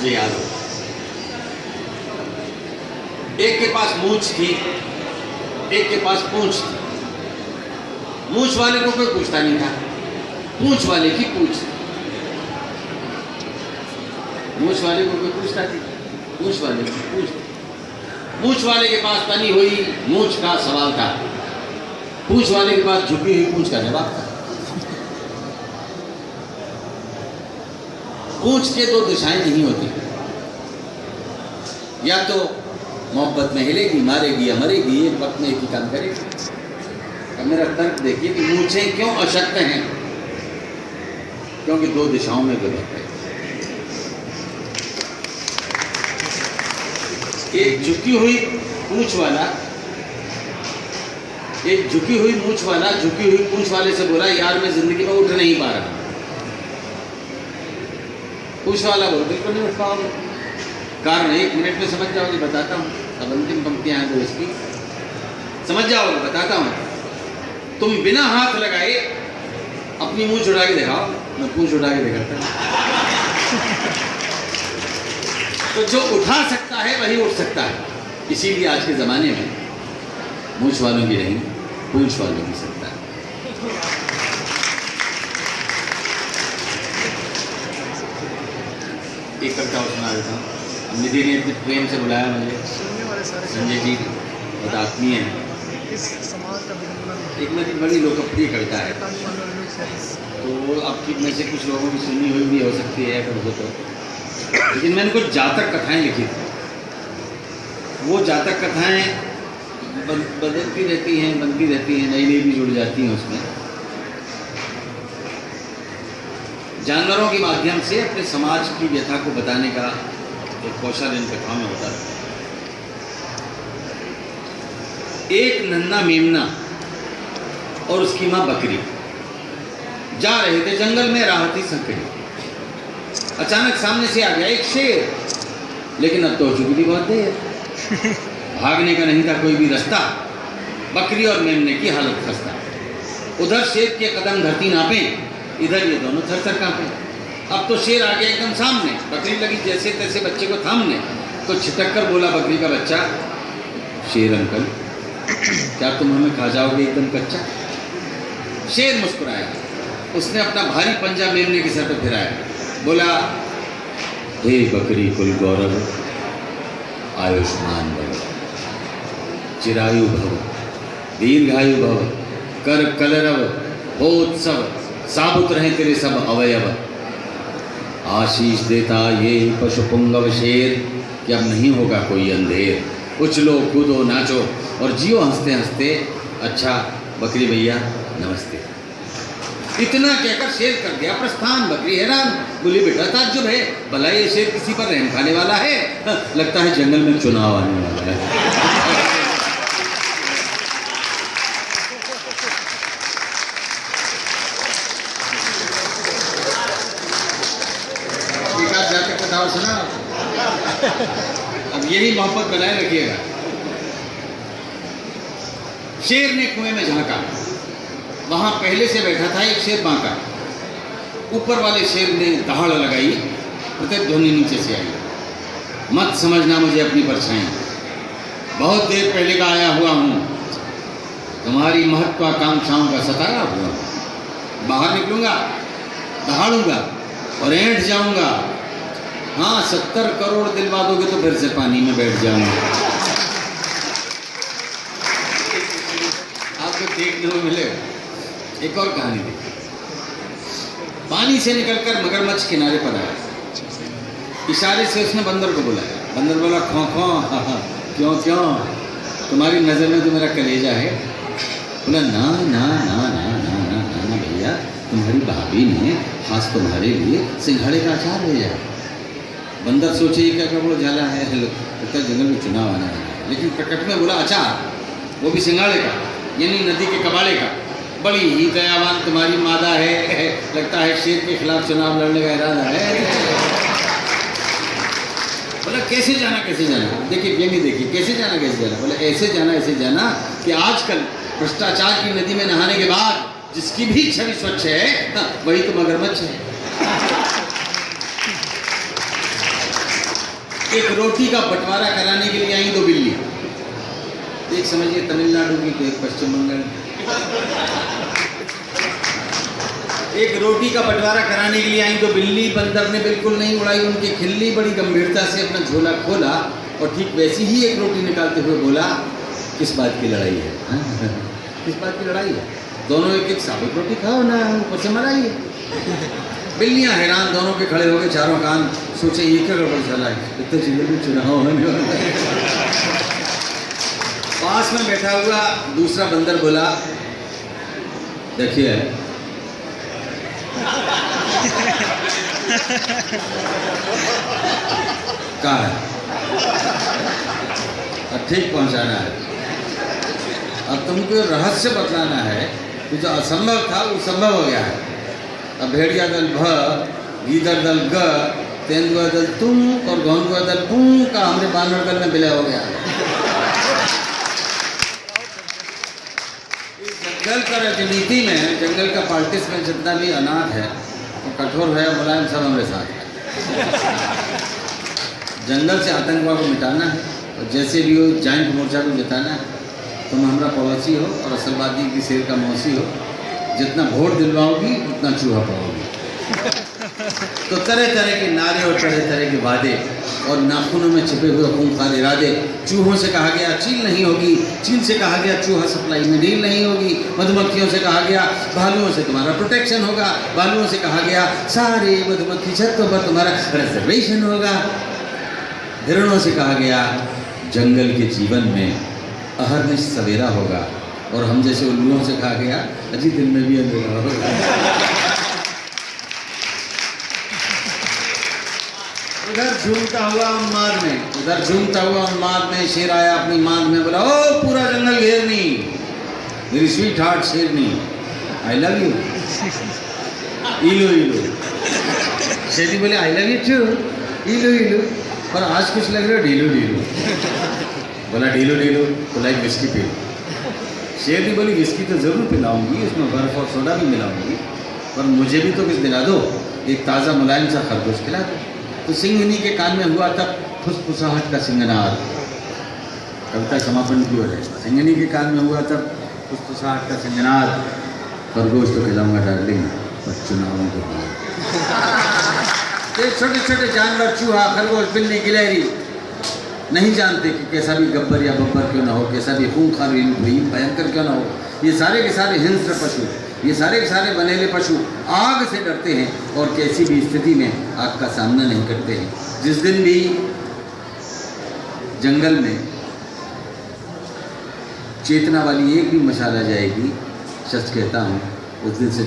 मुझे याद हो, एक के पास मूंछ थी, एक के पास पूंछ थी। मूंछ वाले को कोई पूछता नहीं था, पूंछ वाले की पूंछ, मूंछ वाले को कोई पूछता थी, पूंछ वाले की पूंछ। मूंछ वाले के पास तनी हुई मूंछ का सवाल था, पूंछ वाले के पास झुकी हुई पूंछ का जवाब था। पूंछ के दो दिशाएं नहीं होती, या तो मोहब्बत में हिलेगी, मारेगी या मरेगी, एक वक्त में एक ही काम करेगी। अब मेरा तर्क देखिए कि मूंछें क्यों अशक्त हैं, क्योंकि दो दिशाओं में गलत है। एक झुकी हुई पूंछ वाला, एक झुकी हुई मूंछ वाला झुकी हुई पूंछ वाले से बोला, यार मैं जिंदगी में उठ नहीं पा रहा। पूंछ वाला बोल, बिल्कुल नहीं उठ पाओगे। कारण 1 मिनट में समझ जाओगे, बताता हूँ। अब अंतिम पंक्तियां हैं तो इसकी समझ जाओगे, बताता हूँ। तुम बिना हाथ लगाए अपनी मूंछ उड़ा के दिखाओ, मैं पूंछ उड़ा के दिखाता। तो जो उठा सकता है वही उठ सकता है। इसीलिए आज के ज़माने में मूंछ वालों की नहीं, पूंछ वालों की सत्ता है। एक कविता सुना देता हूँ। निधि ने इतने प्रेम से बुलाया मुझे, संजय जी बहुत आत्मीय है। एक मेरी बड़ी लोकप्रिय कविता है, तो आपकी में से कुछ लोगों की सुनी हुई भी हो सकती है कभी तो, लेकिन मैंने कुछ जातक कथाएं लिखी थी। वो जातक कथाएं बदलती रहती हैं, बनती रहती हैं, नई नई भी जुड़ जाती हैं उसमें। जानवरों के माध्यम से अपने समाज की व्यथा को बताने का एक कौशल इन कथाओं में होता है। एक नन्हा मेमना और उसकी माँ बकरी जा रहे थे जंगल में, राह थी संकरी। अचानक सामने से आ गया एक शेर, लेकिन अब तो हो चुकी थी बहुत देर। भागने का नहीं था कोई भी रास्ता, बकरी और मेमने की हालत खस्ता। उधर शेर के कदम धरती नापे, इधर ये दोनों थर थर कांपे। अब तो शेर आ गया एकदम सामने, बकरी लगी जैसे तैसे बच्चे को थामने। तो छिटक कर बोला बकरी का बच्चा, शेर अंकल क्या तुम हमें खा जाओगे एकदम कच्चा? शेर मुस्कुराया, उसने अपना भारी पंजा मेमने के सर पर फिराया, बोला, हे बकरी कुल गौरव, आयुष्मान भव, चिरायु भव, दीर्घायु भव, कर कलरव, होत्सव, साबुत रहे तेरे सब अवयव। आशीष देता ये पशुपुंगव शेर कि अब नहीं होगा कोई अंधेर। उछलो कूदो नाचो और जियो हंसते हंसते, अच्छा बकरी भैया नमस्ते। इतना कहकर शेर कर गया प्रस्थान। बकरी हैरान, बोली बेटा ताज्जुब है, भला ये शेर किसी पर रहम खाने वाला है? लगता है जंगल में चुनाव आने वाला है। कथा सुना, अब यही मोहब्बत बनाए रखिएगा। शेर ने कुएं में झांका, वहां पहले से बैठा था एक शेर बांका। ऊपर वाले शेर ने दहाड़ लगाई, प्रतिध्वनि नीचे से आई, मत समझना मुझे अपनी परछाई, बहुत देर पहले का आया हुआ हूं, तुम्हारी महत्वाकांक्षाओं का सताया हुआ। बाहर निकलूंगा, दहाड़ूंगा और ऐंठ जाऊंगा। हाँ 70 करोड़ दिलवा दोगे तो फिर से पानी में बैठ जाऊंगा। आपको देखने को मिले। एक और कहानी देखिए। पानी से निकलकर मगरमच्छ किनारे पर आया, इशारे से उसने बंदर को बुलाया। बंदर बोला, खौं खौं, क्यों क्यों, तुम्हारी नज़र में तो मेरा कलेजा है। बोला, ना ना ना ना ना ना ना भैया, तुम्हारी भाभी ने खास तुम्हारे लिए सिंघाड़े का अचार भेजा। बंदर सोचे क्या क्या वो झाला है, लगता जंगल में चुनाव आना है। लेकिन प्रकट में बोला अचार, वो भी सिंघाड़े का, यानी नदी के कबाड़े का। बड़ी ही दयावान तुम्हारी मादा है, लगता है शेर के खिलाफ चुनाव लड़ने का इरादा है। बोला कैसे जाना कैसे जाना? देखिए व्यंग्य देखिए, कैसे जाना कैसे जाना? बोले ऐसे जाना कि आजकल भ्रष्टाचार की नदी में नहाने के बाद जिसकी भी छवि स्वच्छ है वही तो मगरमच्छ है। एक रोटी का बंटवारा कराने के लिए आई दो बिल्ली, एक समझिए तमिलनाडु की तो एक पश्चिम बंगाल। एक रोटी का बंटवारा कराने के लिए आई तो बिल्ली। बंदर ने बिल्कुल नहीं उड़ाई उनकी खिल्ली, बड़ी गंभीरता से अपना झोला खोला और ठीक वैसी ही एक रोटी निकालते हुए बोला, किस बात की लड़ाई है? किस बात की लड़ाई है? दोनों एक एक साबुत रोटी खाओ ना, ऊपर से मराई है। बिल्लियां हैरान, दोनों के खड़े हो गए, चारों कान, सोचे ये क्या गड़बड़ चला है, इतने जल्दी चुनाव होने वाला है। पास में बैठा हुआ दूसरा बंदर बोला, देखिए कहा है, अब ठीक पहुंचाना है, अब तुमको रहस्य बतलाना है कि जो असंभव था वो संभव हो गया है। अब भेड़िया दल भ, गीदड़ दल ग, तेंदुआ दल तुम और घोंघुआ दल बू का हमरे बानर दल में विलय हो गया है। जंगल का राजनीति में, जंगल का पॉलिटिक्स में जितना भी अनाथ है, कठोर है, मुलायम, सब हमारे साथ है। जंगल से आतंकवाद को मिटाना है और जैसे भी हो जाइंट मोर्चा को जिताना है। तुम हमारा पड़ोसी हो और असलवादी की शेर का मौसी हो, जितना वोट दिलवाओगी उतना चूहा पाओगी। तो तरह तरह के नारे और तरह तरह के वादे और नाखूनों में छिपे हुए खूंखार इरादे। चूहों से कहा गया चील नहीं होगी, चील से कहा गया चूहा सप्लाई में डील नहीं होगी, मधुमक्खियों से कहा गया भालुओं से तुम्हारा प्रोटेक्शन होगा, भालुओं से कहा गया सारे मधुमक्खी छत्तों पर तुम्हारा रिजर्वेशन होगा, हिरणों से कहा गया जंगल के जीवन में अहरनिश सवेरा होगा, और हम जैसे उल्लुओं से कहा गया अजी दिन में भी अंधेरा होगा। उधर झूमता हुआ उन्माद में, उधर झूमता हुआ उन्माद में शेर आया अपनी मांग में, बोला ओ पूरा जंगल घेरनी, मेरी स्वीट हार्ट शेरनी, आई लव यू, इलो इलो। शेरनी बोले आई लव यू टू, इलो इलो, और आज कुछ लग रहा है ढीलो ढीलो। बोला ढीलो ढीलो तो लाइक विस्की पी। शेरनी बोली विस्की तो ज़रूर पिलाऊंगी, उसमें बर्फ़ और सोडा भी मिलाऊंगी, पर मुझे भी तो कुछ दिला दो, एक ताज़ा मुलायम सा खरगोश खिला दो। तो सिंहनी के कान में हुआ तब फुसफुसाहट का सिंगनाद। कविता समापन की ओर है। सिंहनी के कान में हुआ तब फुसफुसाहट का सिंगनाद, खरगोश तो खिलाऊंगा डार्लिंग, पर चुनावों के बाद। छोटे छोटे जानवर, चूहा, खरगोश, बिल्ली, गिलहरी, नहीं जानते कि कैसा भी गब्बर या बब्बर क्यों ना हो, कैसा भी खूंखार भयंकर क्यों ना हो, ये सारे के सारे हिंस्र पशु, ये सारे के सारे बनेले पशु आग से डरते हैं और कैसी भी स्थिति में आग का सामना नहीं करते हैं। जिस दिन भी जंगल में चेतना वाली एक भी मशाल आ जाएगी, सच कहता हूँ, उस दिन से